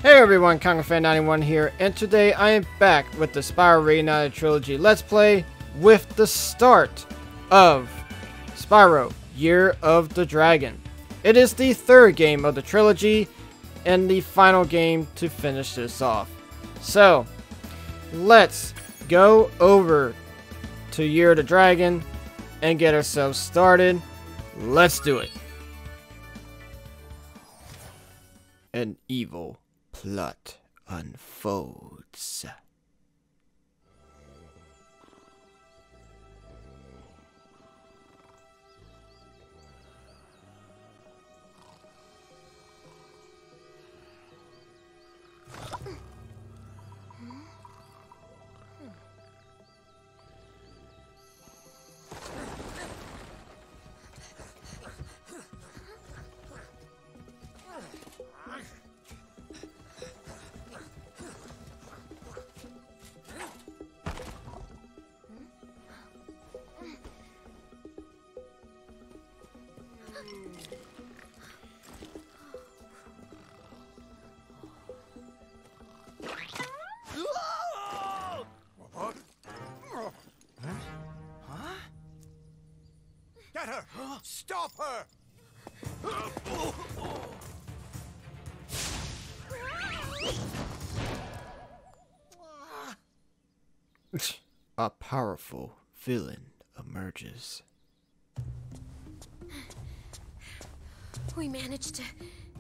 Hey everyone, KongaFan91 here, and today I am back with the Spyro Reignited Trilogy Let's Play with the start of Spyro Year of the Dragon. It is the third game of the trilogy and the final game to finish this off. So, let's go over to Year of the Dragon and get ourselves started. Let's do it. An evil plot unfolds. Get her! Stop her! A powerful villain emerges. We managed to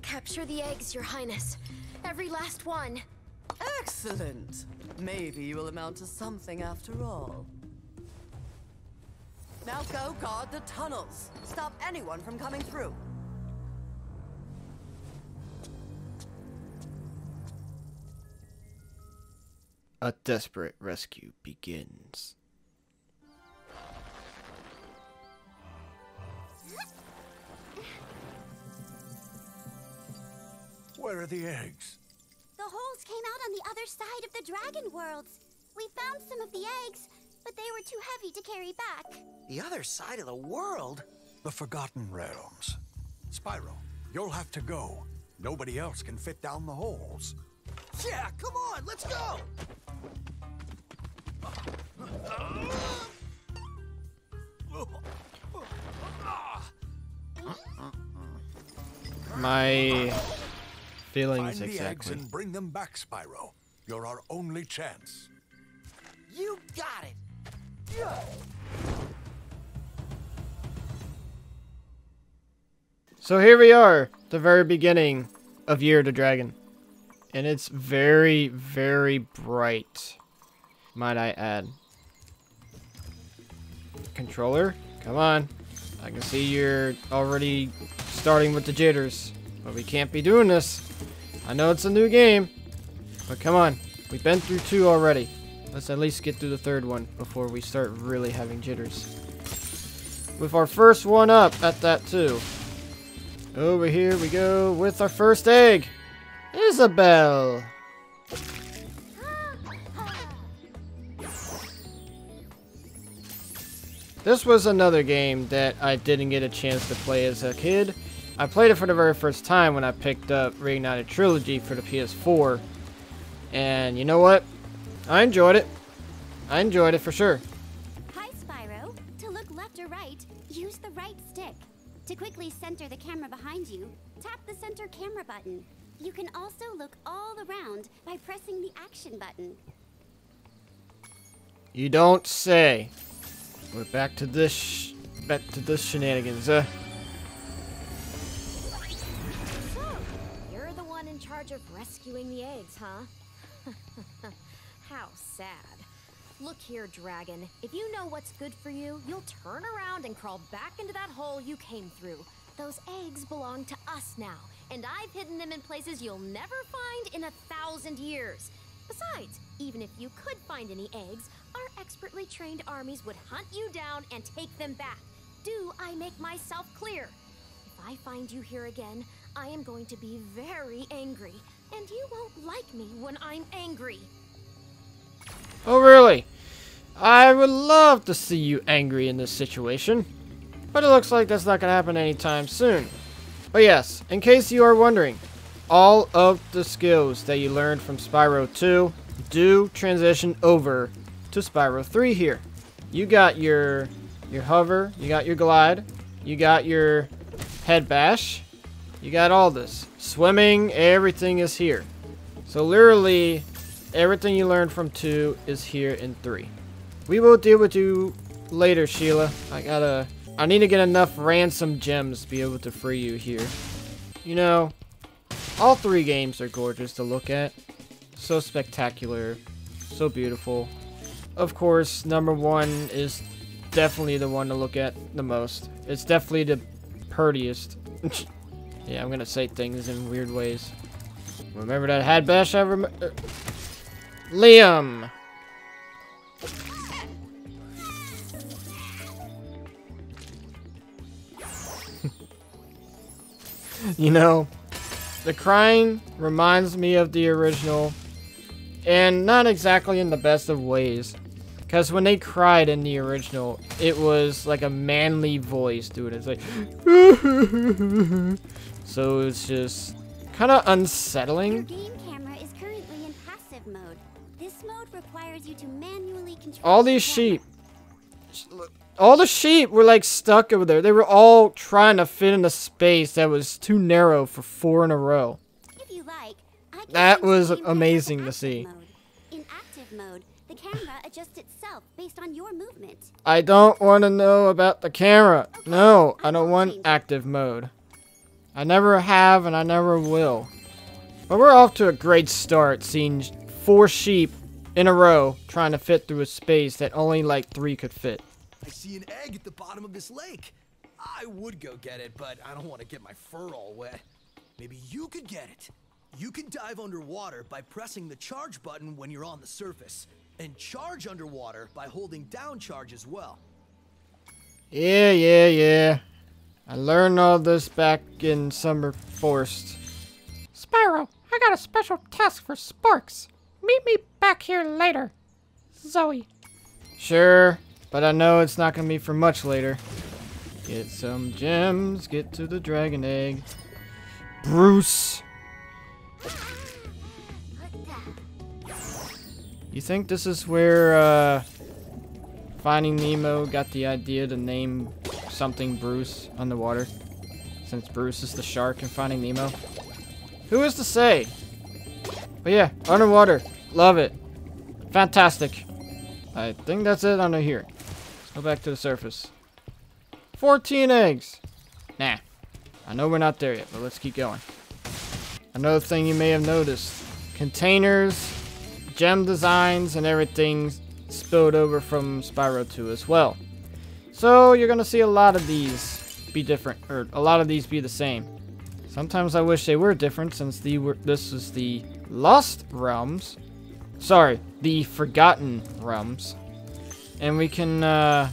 capture the eggs, Your Highness. Every last one. Excellent. Maybe you will amount to something after all. Now go guard the tunnels. Stop anyone from coming through. A desperate rescue begins. Where are the eggs? The holes came out on the other side of the dragon worlds. We found some of the eggs, but they were too heavy to carry back. The other side of the world? The Forgotten Realms. Spyro, you'll have to go. Nobody else can fit down the holes. Yeah, come on, let's go! My feelings Find the eggs exactly. and bring them back, Spyro. You're our only chance. You got it! So here we are, the very beginning of Year of the Dragon. And it's very, very bright, might I add. Controller, come on. I can see you're already starting with the jitters. But we can't be doing this. I know it's a new game, but come on. We've been through 2 already. Let's at least get through the 3rd one before we start really having jitters. With our first one up at that too. Over here we go with our first egg. Isabelle. This was another game that I didn't get a chance to play as a kid. I played it for the very first time when I picked up Reignited Trilogy for the PS4. And you know what? I enjoyed it. I enjoyed it for sure. Hi, Spyro. To look left or right, use the right stick. To quickly center the camera behind you, tap the center camera button. You can also look all around by pressing the action button. You don't say. We're back to this shenanigans. So, you're the one in charge of rescuing the eggs, huh? How sad. Look here, Dragon. If you know what's good for you, you'll turn around and crawl back into that hole you came through. Those eggs belong to us now, and I've hidden them in places you'll never find in 1,000 years. Besides, even if you could find any eggs, our expertly trained armies would hunt you down and take them back. Do I make myself clear? If I find you here again, I am going to be very angry, and you won't like me when I'm angry. Oh really? I would love to see you angry in this situation. But it looks like that's not going to happen anytime soon. But yes, in case you are wondering, all of the skills that you learned from Spyro 2 do transition over to Spyro 3 here. You got your hover, you got your glide, you got your head bash, you got all this. Swimming, everything is here. So literally, everything you learned from 2 is here in 3. We will deal with you later, Sheila. I need to get enough ransom gems to be able to free you here. You know, all 3 games are gorgeous to look at. So spectacular, so beautiful. Of course, number 1 is definitely the one to look at the most. It's definitely the prettiest. Yeah, I'm gonna say things in weird ways. Remember that head bash I remember? Liam! You know, the crying reminds me of the original, and not exactly in the best of ways. Because when they cried in the original, it was like a manly voice, dude. It's like... So it's just kind of unsettling. Your game camera is currently in passive mode. This mode requires you to manually control all these sheep. All the sheep were like stuck over there. They were all trying to fit in a space that was too narrow for 4 in a row. If you like, I can That change the was game camera amazing to active see. mode. In active mode, the camera adjusts itself based on your movement. I don't want to know about the camera. No, I don't want active mode. I never have and I never will. But we're off to a great start, seeing 4 sheep in a row trying to fit through a space that only like 3 could fit. I see an egg at the bottom of this lake. I would go get it, but I don't want to get my fur all wet. Maybe you could get it. You can dive underwater by pressing the charge button when you're on the surface, and charge underwater by holding down charge as well. Yeah. I learned all this back in Summer Forest. Spyro, I got a special task for Sparks. Meet me back here later. Zoe. Sure, but I know it's not gonna be for much later. Get some gems, get to the dragon egg. Bruce! You think this is where, Finding Nemo got the idea to name something Bruce underwater? Since Bruce is the shark in Finding Nemo? Who is to say? But yeah, underwater. Love it. Fantastic. I think that's it under here. Let's go back to the surface. 14 eggs. Nah. I know we're not there yet, but let's keep going. Another thing you may have noticed. Containers, gem designs, and everything spilled over from Spyro 2 as well. So you're gonna see a lot of these be different, or a lot of these be the same. Sometimes I wish they were different, since this is the Lost Realms. Sorry, the Forgotten Realms. And we can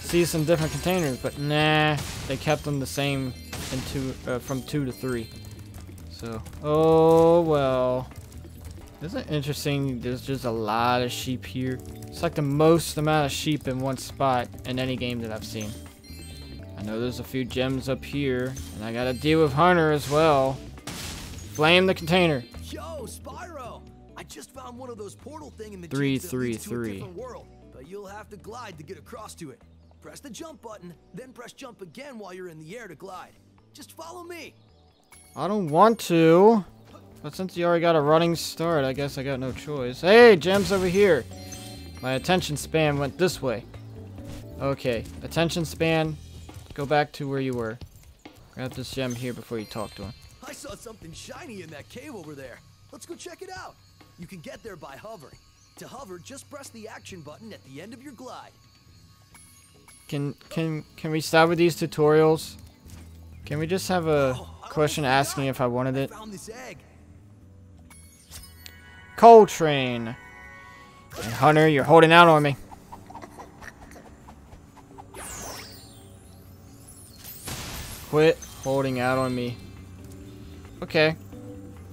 see some different containers, but nah, they kept them the same in from 2 to 3. So, oh well. Isn't it interesting? There's just a lot of sheep here. It's like the most amount of sheep in one spot in any game that I've seen. I know there's a few gems up here, and I gotta deal with Hunter as well. Flame the container. Yo, Spyro! I just found one of those portal thing in the 333. different world, but you'll have to glide to get across to it. Press the jump button, then press jump again while you're in the air to glide. Just follow me. I don't want to, but since you already got a running start, I guess I got no choice. Hey, gems over here. My attention span went this way. Okay, attention span. Go back to where you were. Grab this gem here before you talk to him. I saw something shiny in that cave over there. Let's go check it out. You can get there by hovering. To hover, just press the action button at the end of your glide. Can we stop with these tutorials? Can we just have a question asking if I wanted it? I found this egg. Coltrane. And Hunter, you're holding out on me. Quit holding out on me. Okay.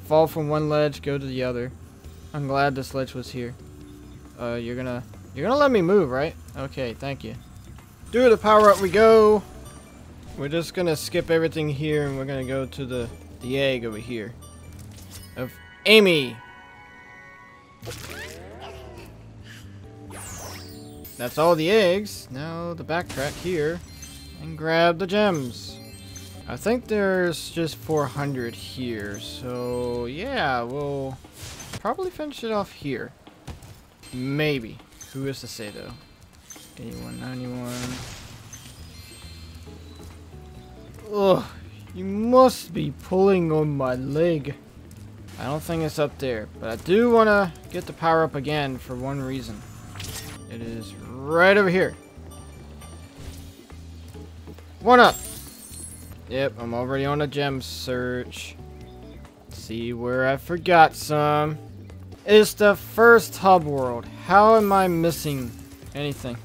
Fall from one ledge, go to the other. I'm glad this ledge was here. You're gonna let me move, right? Okay, thank you. Do the power up we go. We're just gonna skip everything here and we're gonna go to the egg over here. Amy. That's all the eggs. Now the backtrack here and grab the gems. I think there's just 400 here, so yeah, we'll probably finish it off here. Maybe. Who is to say though? 81, 91. Ugh, you must be pulling on my leg. I don't think it's up there, but I do want to get the power up again for one reason. It is right over here. One up. Yep, I'm already on a gem search. Let's see where I forgot some. It's the first hub world. How am I missing anything?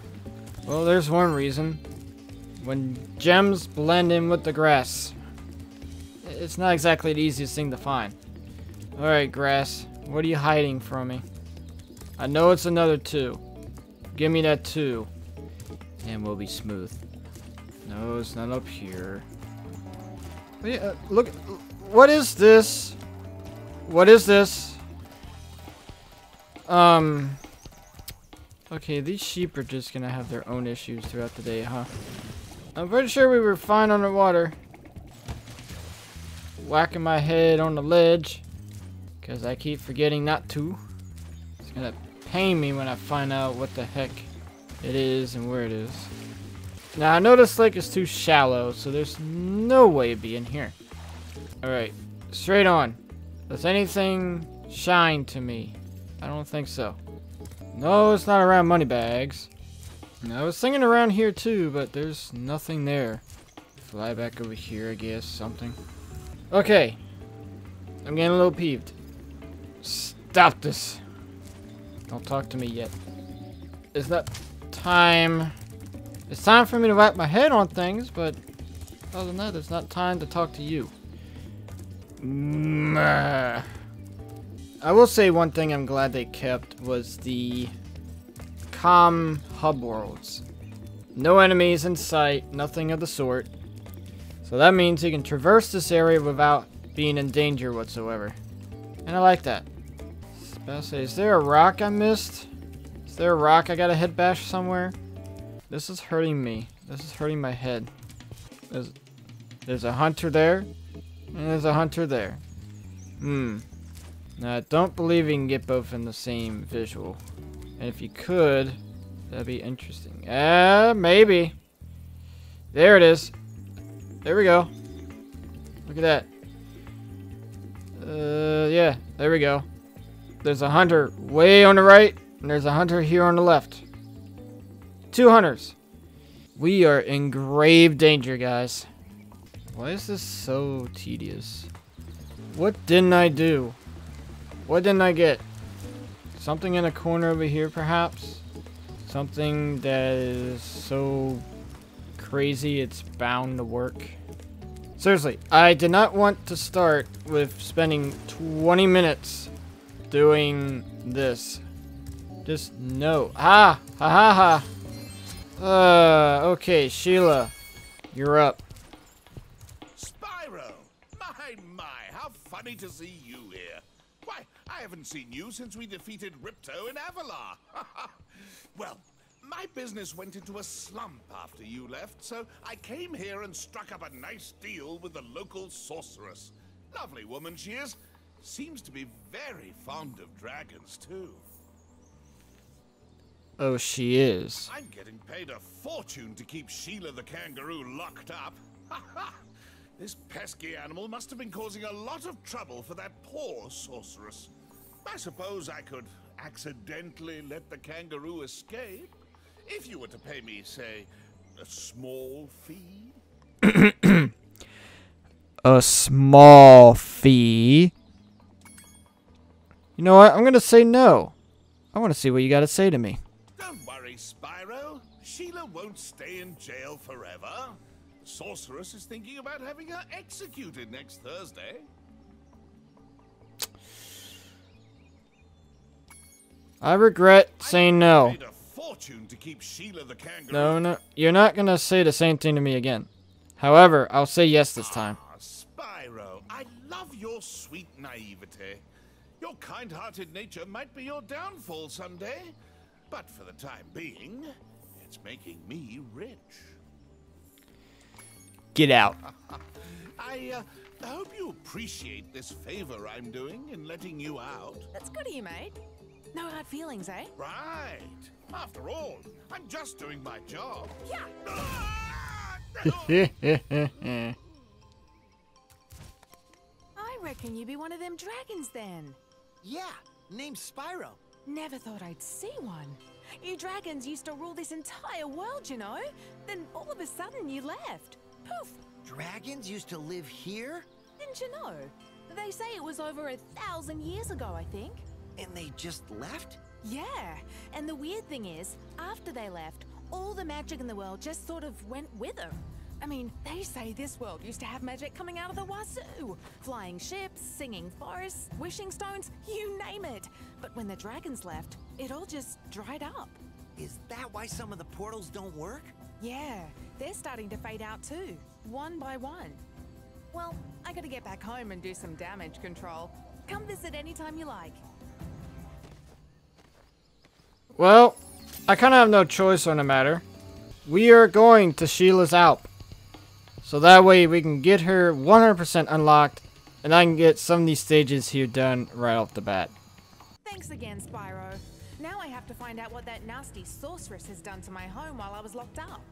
Well, there's one reason. When gems blend in with the grass. It's not exactly the easiest thing to find. Alright, grass. What are you hiding from me? I know it's another 2. Give me that 2. And we'll be smooth. No, it's not up here. Look. What is this? What is this? Okay, these sheep are just gonna have their own issues throughout the day, huh? I'm pretty sure we were fine underwater. Whacking my head on the ledge. Because I keep forgetting not to. It's gonna pain me when I find out what the heck it is and where it is. Now, I know this lake is too shallow, so there's no way it'd be in here. Alright, straight on. Does anything shine to me? I don't think so. No, it's not around money bags. I was thinking around here too, but there's nothing there. Fly back over here, I guess, something. Okay. I'm getting a little peeved. Stop this. Don't talk to me yet. It's not time. It's time for me to whack my head on things, but other than that, it's not time to talk to you. I will say one thing I'm glad they kept was the calm hub worlds. No enemies in sight, nothing of the sort. So that means you can traverse this area without being in danger whatsoever. And I like that. Is there a rock I missed? Is there a rock I gotta head bash somewhere? This is hurting me. This is hurting my head. There's a hunter there. And there's a hunter there. Now, I don't believe you can get both in the same visual. And if you could, that'd be interesting. Maybe. There it is. There we go. Look at that. Yeah, there we go. There's a hunter way on the right, and there's a hunter here on the left. 2 hunters. We are in grave danger, guys. Why is this so tedious? What didn't I do? What didn't I get? Something in a corner over here, perhaps? Something that is so crazy it's bound to work. Seriously, I did not want to start with spending 20 minutes doing this. Just no. Ha! Ha ha ha! Okay, Sheila. You're up. Spyro! My, how funny to see you here. Why, I haven't seen you since we defeated Ripto in Avalar. Well, my business went into a slump after you left, so I came here and struck up a nice deal with the local sorceress. Lovely woman she is. Seems to be very fond of dragons, too. Oh, she is. I'm getting paid a fortune to keep Sheila the kangaroo locked up. This pesky animal must have been causing a lot of trouble for that poor sorceress. I suppose I could accidentally let the kangaroo escape. If you were to pay me, say, a small fee. A small fee? You know what? I'm gonna say no. I want to see what you got to say to me. Don't worry, Spyro. Sheila won't stay in jail forever. The sorceress is thinking about having her executed next Thursday. I regret saying no. Paid a fortune to keep Sheila the kangaroo. No, you're not gonna say the same thing to me again. However, I'll say yes this time. Spyro, I love your sweet naivete. Your kind-hearted nature might be your downfall someday, but for the time being, it's making me rich. Get out. I hope you appreciate this favor I'm doing in letting you out. That's good of you, mate. No hard feelings, eh? Right. After all, I'm just doing my job. Yeah. I reckon you be one of them dragons then. Yeah, name's Spyro. Never thought I'd see one. You dragons used to rule this entire world, you know? Then all of a sudden you left. Poof! Dragons used to live here? Didn't you know? They say it was over 1,000 years ago, I think. And they just left? Yeah, and the weird thing is, after they left, all the magic in the world just sort of went with them. I mean, they say this world used to have magic coming out of the wazoo. Flying ships, singing forests, wishing stones, you name it. But when the dragons left, it all just dried up. Is that why some of the portals don't work? Yeah, they're starting to fade out too, one by one. Well, I gotta get back home and do some damage control. Come visit anytime you like. Well, I kind of have no choice on the matter. We are going to Sheila's Alp. So that way we can get her 100% unlocked, and I can get some of these stages here done right off the bat. Thanks again, Spyro. Now I have to find out what that nasty sorceress has done to my home while I was locked up.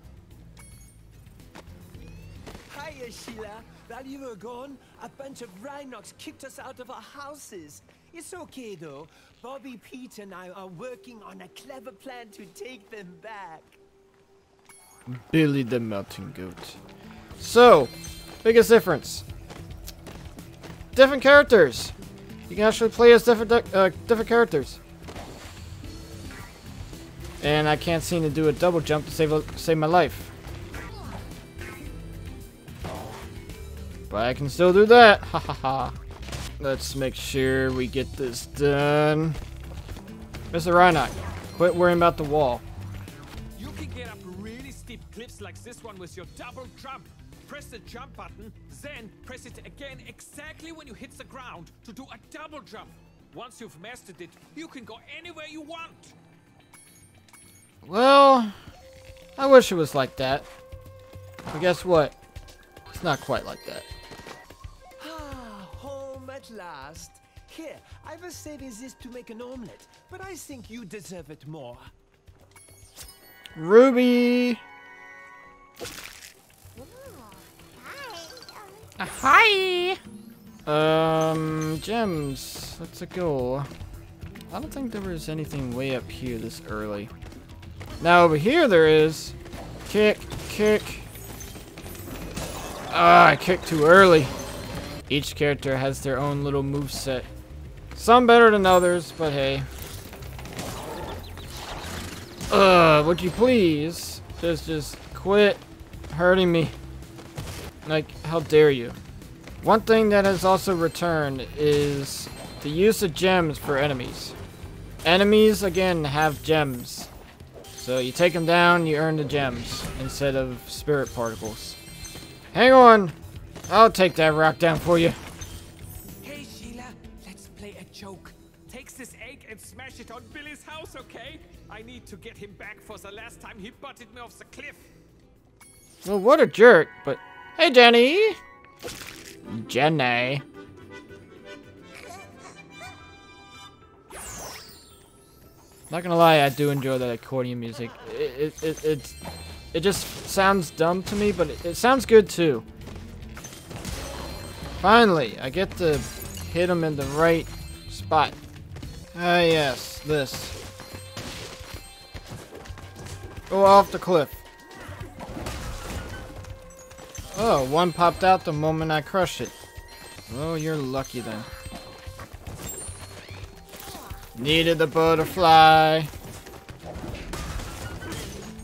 Hiya, Sheila. While you were gone, a bunch of Rhinox kicked us out of our houses. It's okay, though. Bobby, Pete, and I are working on a clever plan to take them back. Billy the Melting Goat. So, biggest difference. Different characters. You can actually play as different characters. And I can't seem to do a double jump to save my life. But I can still do that. Ha ha ha. Let's make sure we get this done. Mr. Rhinox, quit worrying about the wall. You can get up really steep cliffs like this one with your double jump. Press the jump button, then press it again exactly when you hit the ground to do a double jump. Once you've mastered it, you can go anywhere you want. Well, I wish it was like that. But guess what? It's not quite like that. Ah, home at last. Here, I was saving this to make an omelette, but I think you deserve it more. Ruby! Hi! Gems. Let's go. I don't think there was anything way up here this early. Now over here there is. Kick, kick. Ah, I kicked too early. Each character has their own little moveset. Some better than others, but hey. Would you please just quit hurting me? Like, how dare you? One thing that has also returned is the use of gems for enemies. Enemies, again, have gems. So you take them down, you earn the gems instead of spirit particles. Hang on! I'll take that rock down for you. Hey Sheila, let's play a joke. Take this egg and smash it on Billy's house, okay? I need to get him back for the last time he butted me off the cliff. Well, what a jerk, but... Hey, Jenny! Jenny. Not gonna lie, I do enjoy that accordion music. It just sounds dumb to me, but it sounds good too. Finally, I get to hit him in the right spot. Ah, yes, this. Go off the cliff. Oh, one popped out the moment I crushed it. Oh, you're lucky then. Needed the butterfly.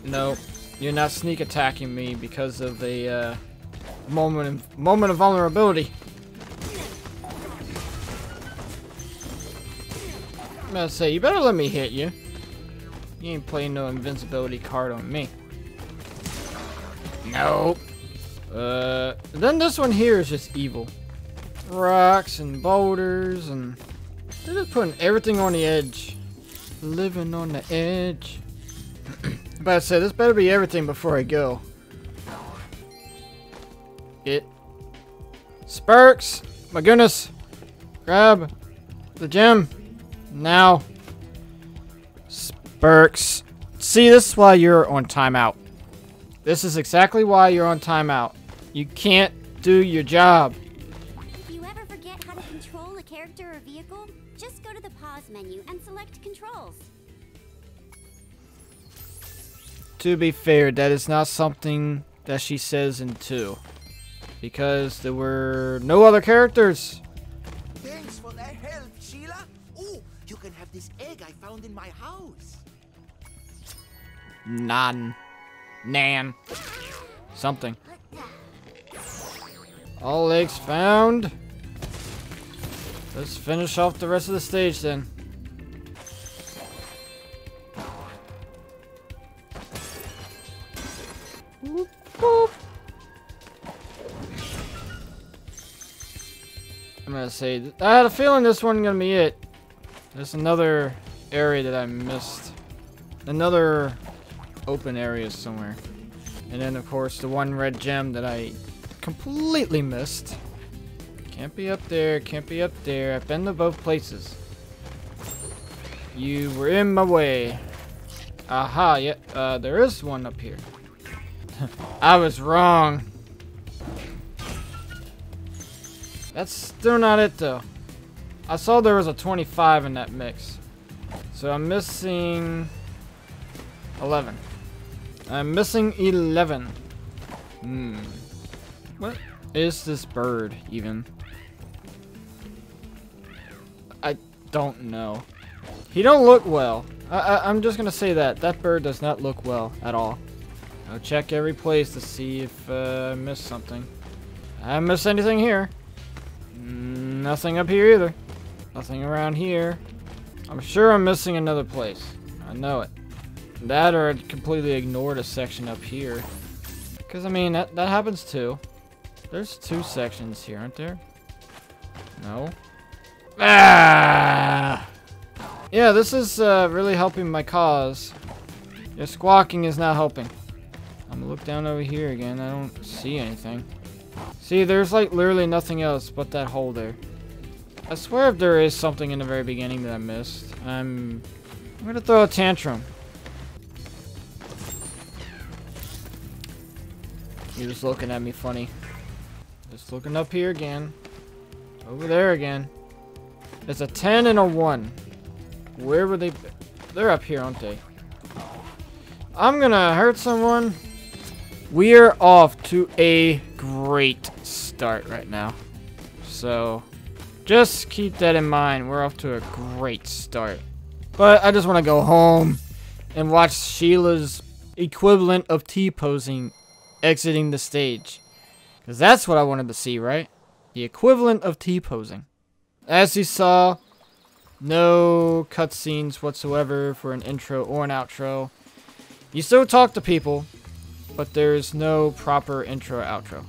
Nope, you're not sneak attacking me because of a moment of vulnerability. I'm gonna say, you better let me hit you. You ain't playing no invincibility card on me. Nope. Then this one here is just evil. Rocks and boulders and They're just putting everything on the edge. Living on the edge. But I said, this better be everything before I go. Sparks! My goodness! Grab the gem. Now. Sparks. See, this is why you're on timeout. This is exactly why you're on timeout. You can't do your job. If you ever forget how to control a character or vehicle, just go to the pause menu and select controls. To be fair, that is not something that she says in 2. Because there were no other characters. Thanks for the help, Sheila. Oh, you can have this egg I found in my house. Nan. Something. All eggs found. Let's finish off the rest of the stage then. Boop, boop. I'm gonna say, I had a feeling this one gonna be it. There's another area that I missed. Another open area somewhere. And then of course the one red gem that I completely missed. Can't be up there, can't be up there. I've been to both places. You were in my way. Aha, yeah, there is one up here. I was wrong. That's still not it though. I saw there was a 25 in that mix. So I'm missing 11. I'm missing 11. What is this bird even? I don't know. He don't look well. I'm just gonna say that. That bird does not look well at all. I'll check every place to see if I missed something. I haven't missed anything here. Nothing up here either. Nothing around here. I'm sure I'm missing another place. I know it. That or I'd completely ignored a section up here. Because, I mean, that happens too. There's 2 sections here, aren't there? No. Ah! Yeah, this is really helping my cause. Your squawking is not helping. I'm gonna look down over here again. I don't see anything. See, there's like literally nothing else but that hole there. I swear if there is something in the very beginning that I missed, I'm gonna throw a tantrum. You're just looking at me funny. Just looking up here again. Over there again. It's a 10 and a 1. Where would they be? They're up here, aren't they? I'm gonna hurt someone. We're off to a great start right now. So, just keep that in mind. We're off to a great start. But I just want to go home and watch Sheila's equivalent of T-posing exiting the stage. Because that's what I wanted to see, right? The equivalent of T-posing. As you saw, no cutscenes whatsoever for an intro or an outro. You still talk to people, but there's no proper intro or outro.